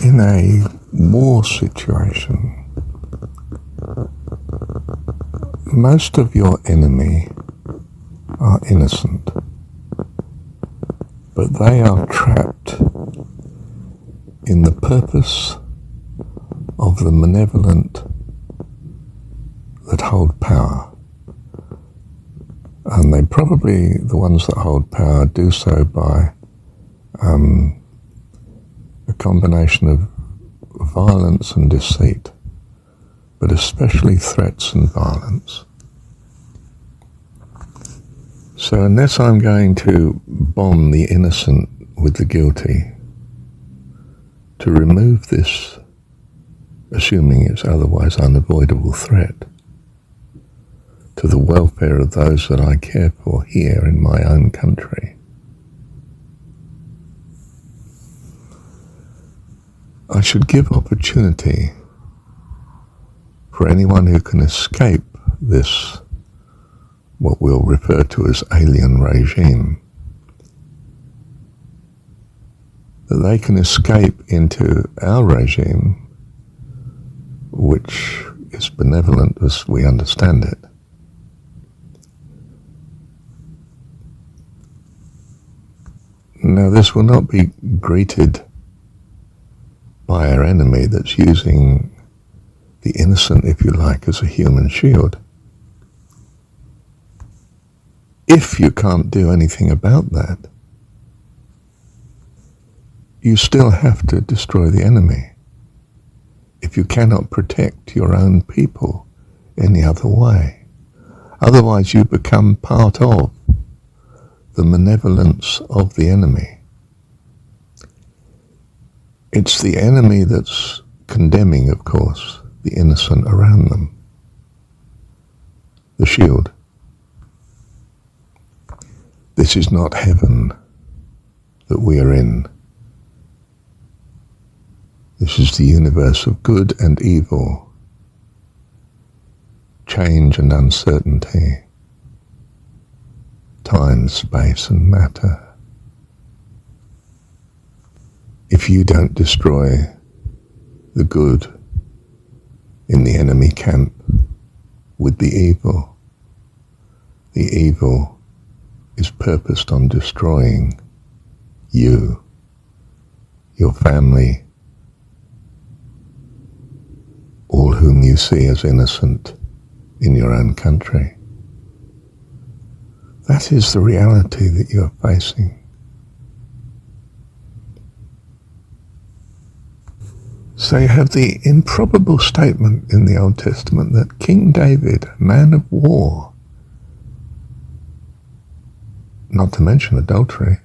In a war situation, most of your enemy are innocent, but they are trapped in the purpose of the malevolent that hold power. And they probably, the ones that hold power, do so by a combination of violence and deceit, but especially threats and violence. So unless I'm going to bomb the innocent with the guilty, to remove this, assuming it's otherwise unavoidable threat, to the welfare of those that I care for here in my own country, I should give opportunity for anyone who can escape this, what we'll refer to as alien regime, that they can escape into our regime, which is benevolent as we understand it. Now, this will not be greeted by our enemy that's using the innocent, if you like, as a human shield. If you can't do anything about that, you still have to destroy the enemy. If you cannot protect your own people any other way, otherwise you become part of the malevolence of the enemy. It's the enemy that's condemning, of course, the innocent around them. The shield. This is not heaven that we are in. This is the universe of good and evil, change and uncertainty, time, space, and matter. If you don't destroy the good in the enemy camp with the evil is purposed on destroying you, your family, all whom you see as innocent in your own country. That is the reality that you are facing. So you have the improbable statement in the Old Testament that King David, a man of war, not to mention adultery,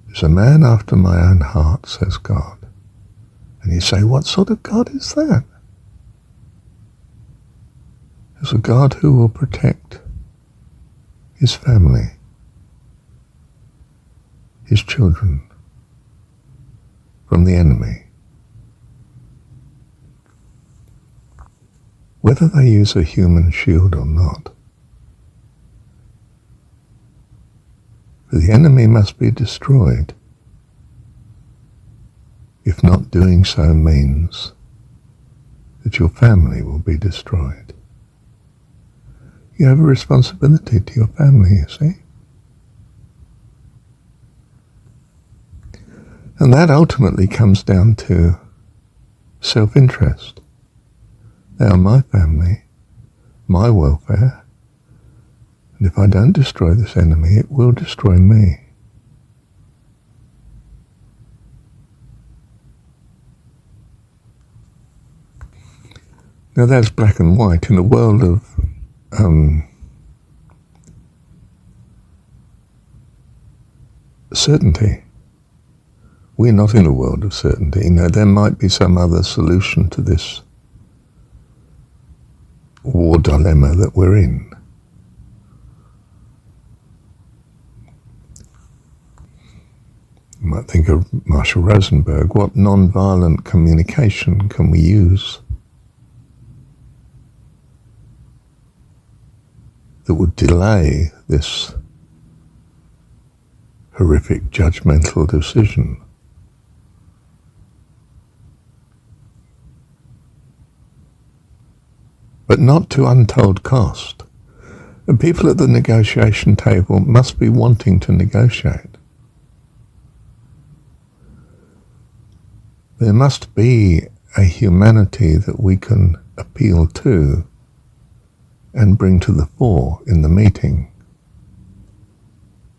is a man after my own heart, says God. And you say, what sort of God is that? It's a God who will protect his family, his children, from the enemy, whether they use a human shield or not. The enemy must be destroyed, if not doing so means that your family will be destroyed. You have a responsibility to your family, you see. And that ultimately comes down to self-interest. They are my family, my welfare, and if I don't destroy this enemy, it will destroy me. Now that's black and white. In a world of certainty, we're not in a world of certainty. Now, there might be some other solution to this war dilemma that we're in. You might think of Marshall Rosenberg. What non-violent communication can we use that would delay this horrific judgmental decision? but not to untold cost. The people at the negotiation table must be wanting to negotiate. There must be a humanity that we can appeal to and bring to the fore in the meeting,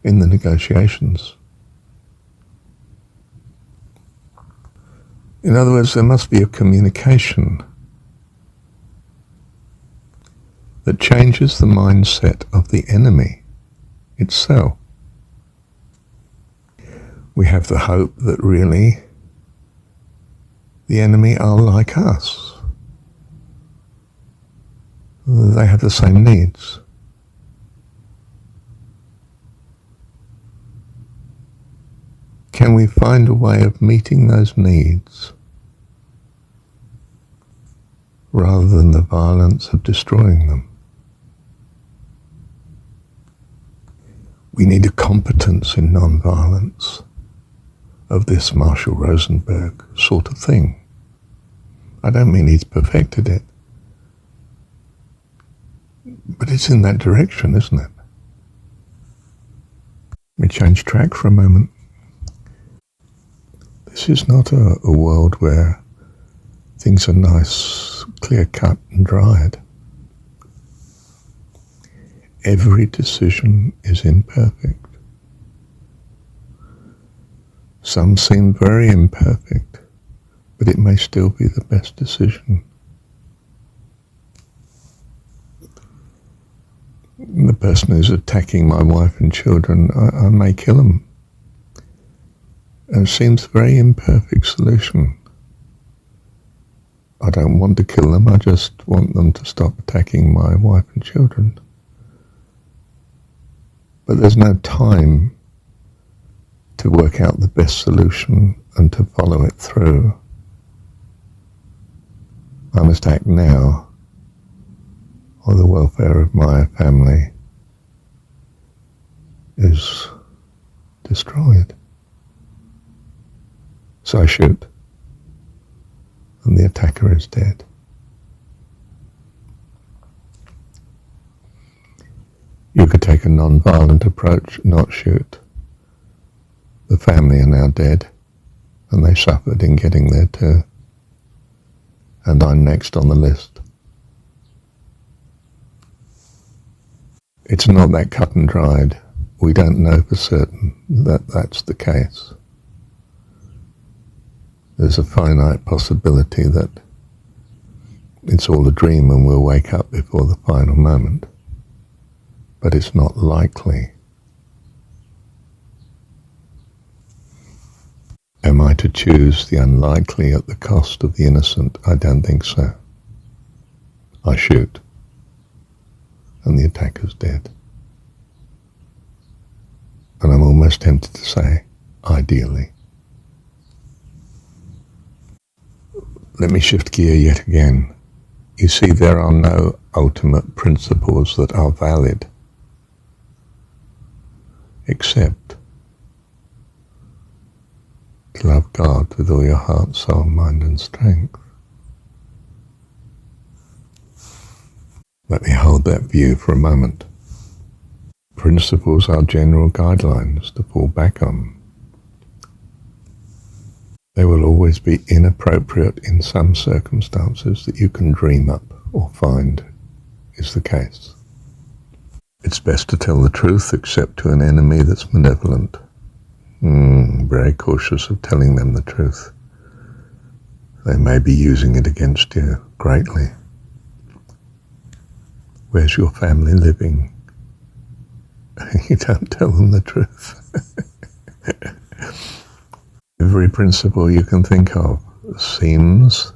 in the negotiations. In other words, there must be a communication that changes the mindset of the enemy itself. We have the hope that really the enemy are like us. They have the same needs. Can we find a way of meeting those needs rather than the violence of destroying them? We need a competence in non-violence of this Marshall Rosenberg sort of thing. I don't mean he's perfected it, but it's in that direction, isn't it? Let me change track for a moment. This is not a world where things are nice, clear-cut and dried. Every decision is imperfect. Some seem very imperfect, but it may still be the best decision. The person who's attacking my wife and children, I may kill them. And it seems a very imperfect solution. I don't want to kill them, I just want them to stop attacking my wife and children. But there's no time to work out the best solution and to follow it through. I must act now, or the welfare of my family is destroyed. So I shoot, and the attacker is dead. You could take a non-violent approach, not shoot. The family are now dead, and they suffered in getting there too. And I'm next on the list. It's not that cut and dried. We don't know for certain that that's the case. There's a finite possibility that it's all a dream and we'll wake up before the final moment. But it's not likely. Am I to choose the unlikely at the cost of the innocent? I don't think so. I shoot, and the attacker's dead. And I'm almost tempted to say, ideally. Let me shift gear yet again. You see, there are no ultimate principles that are valid, except to love God with all your heart, soul, mind and strength. Let me hold that view for a moment. Principles are general guidelines to fall back on. They will always be inappropriate in some circumstances that you can dream up or find is the case. It's best to tell the truth except to an enemy that's malevolent. Very cautious of telling them the truth. They may be using it against you greatly. Where's your family living? You don't tell them the truth. Every principle you can think of seems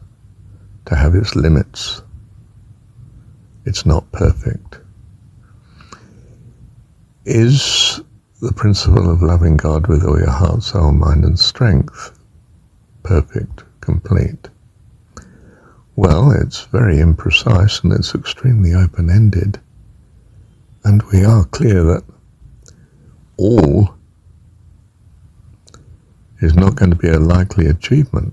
to have its limits. It's not perfect. Is the principle of loving God with all your heart, soul, mind and strength perfect, complete? Well, it's very imprecise and it's extremely open-ended. And we are clear that all is not going to be a likely achievement,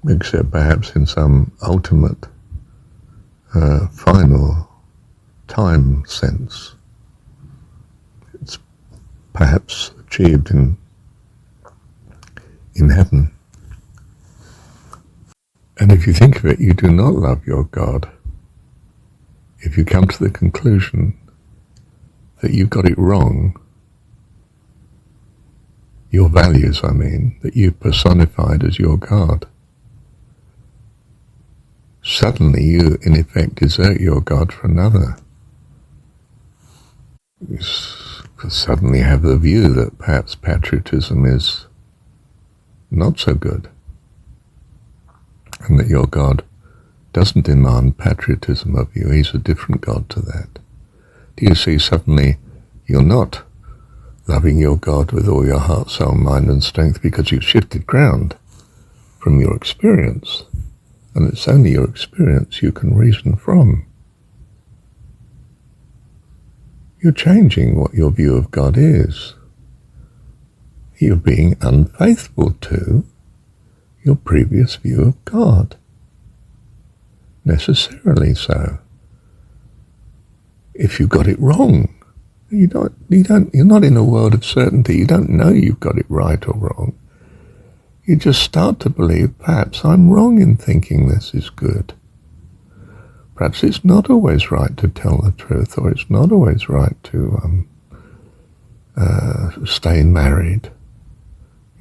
except perhaps in some ultimate final time sense. It's perhaps achieved in heaven. And if you think of it, you do not love your God if you come to the conclusion that you've got it wrong, your values, I mean, that you've personified as your God. Suddenly you, in effect, desert your God for another. You suddenly have the view that perhaps patriotism is not so good, and that your God doesn't demand patriotism of you. He's a different God to that. Do you see, suddenly you're not loving your God with all your heart, soul, mind and strength, because you've shifted ground from your experience, and it's only your experience you can reason from. You're changing what your view of God is. You're being unfaithful to your previous view of God. Necessarily so. If you got it wrong, you're not in a world of certainty. You don't know you've got it right or wrong. You just start to believe, perhaps I'm wrong in thinking this is good. Perhaps it's not always right to tell the truth, or it's not always right to stay married.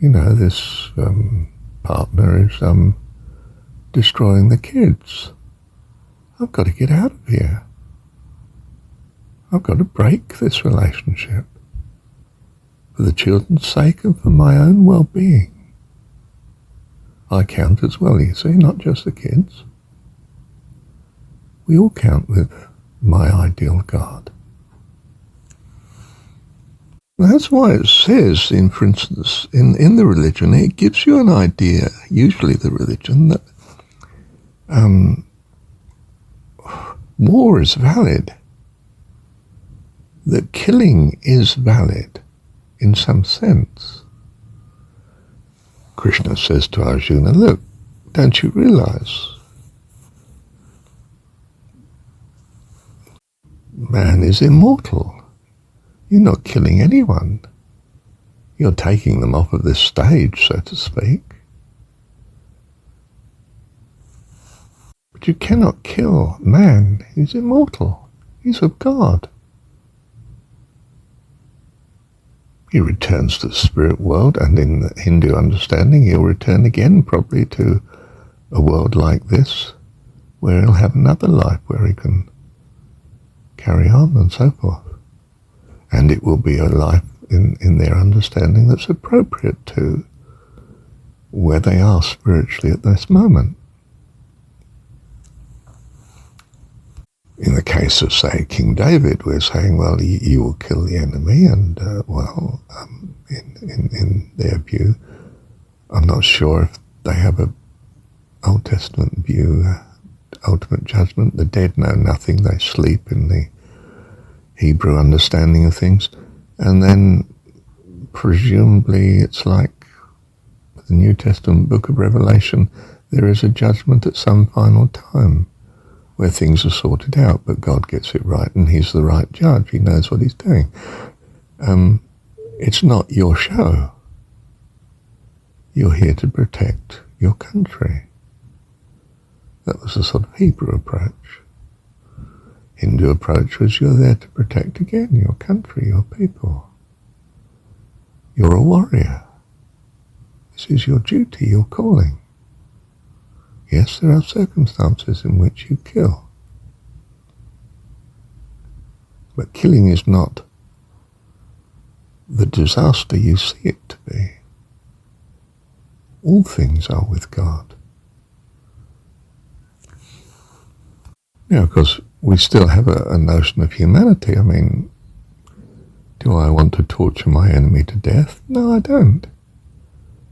You know, this partner is destroying the kids. I've got to get out of here. I've got to break this relationship for the children's sake and for my own well-being. I count as well, you see, not just the kids. We all count with my ideal God. That's why it says, for instance, in the religion, it gives you an idea, usually the religion, that war is valid, that killing is valid in some sense. Krishna says to Arjuna, look, don't you realize man is immortal? You're not killing anyone. You're taking them off of this stage, so to speak. But you cannot kill man. He's immortal. He's of God. He returns to the spirit world, and in the Hindu understanding, he'll return again probably to a world like this, where he'll have another life where he can carry on and so forth. And it will be a life in their understanding that's appropriate to where they are spiritually at this moment. In the case of, say, King David, we're saying, well, you will kill the enemy, and, in their view, I'm not sure if they have a Old Testament view, ultimate judgment. The dead know nothing, they sleep in the Hebrew understanding of things, and then presumably it's like the New Testament book of Revelation, there is a judgment at some final time where things are sorted out, but God gets it right, and he's the right judge. He knows what he's doing. It's not your show. You're here to protect your country. That was the sort of Hebrew approach. Hindu approach was you're there to protect again your country, your people. You're a warrior. This is your duty, your calling. Yes, there are circumstances in which you kill. But killing is not the disaster you see it to be. All things are with God. Now, of course, we still have a notion of humanity. I mean, do I want to torture my enemy to death? No, I don't.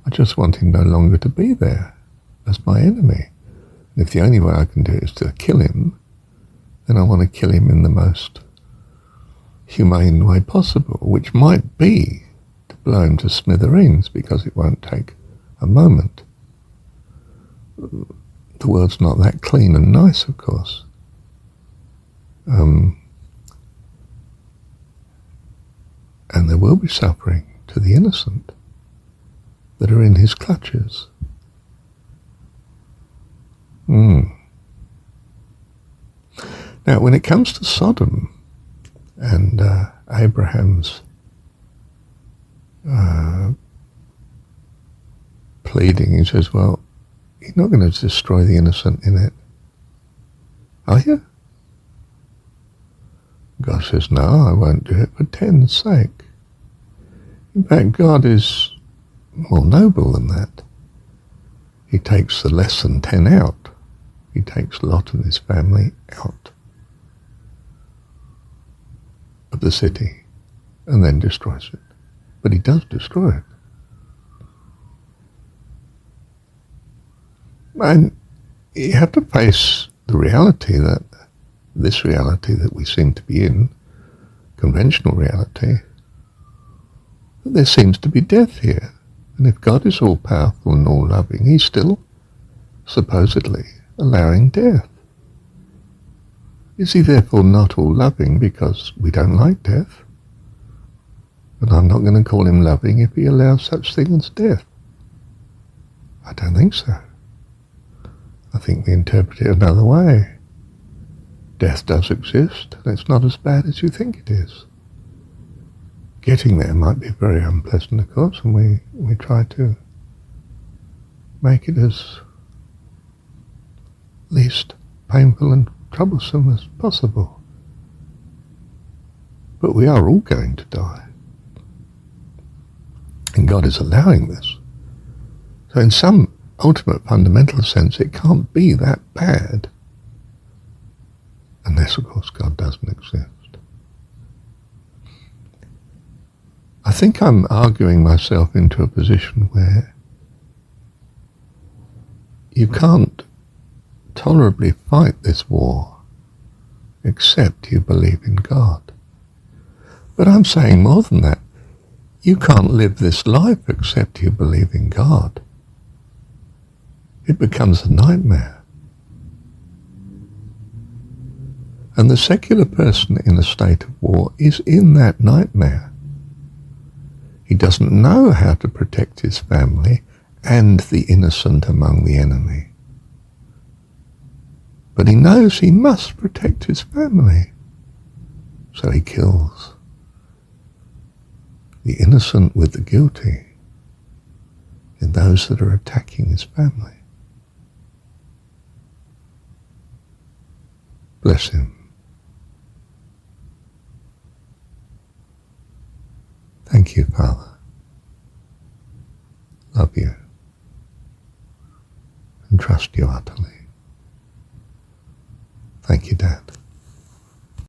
I just want him no longer to be there as my enemy. And if the only way I can do it is to kill him, then I want to kill him in the most humane way possible, which might be to blow him to smithereens, because it won't take a moment. The world's not that clean and nice, of course. And there will be suffering to the innocent that are in his clutches. Now, when it comes to Sodom and Abraham's pleading, he says, well, you're not going to destroy the innocent in it, are you? God says, no, I won't do it for 10's sake. In fact, God is more noble than that. He takes the less than 10 out. He takes Lot and his family out of the city and then destroys it. But he does destroy it. And you have to face the reality that this reality that we seem to be in, conventional reality, that there seems to be death here. And if God is all-powerful and all-loving, he's still, supposedly, allowing death. Is he therefore not all-loving because we don't like death? But I'm not going to call him loving if he allows such thing as death. I don't think so. I think we interpret it another way. Death does exist, and it's not as bad as you think it is. Getting there might be very unpleasant, of course, and we try to make it as least painful and troublesome as possible. But we are all going to die. And God is allowing this. So in some ultimate fundamental sense, it can't be that bad. Unless, of course, God doesn't exist. I think I'm arguing myself into a position where you can't tolerably fight this war except you believe in God. But I'm saying more than that. You can't live this life except you believe in God. It becomes a nightmare. And the secular person in a state of war is in that nightmare. He doesn't know how to protect his family and the innocent among the enemy. But he knows he must protect his family. So he kills the innocent with the guilty in those that are attacking his family. Bless him. Thank you, Father. Love you and trust you utterly.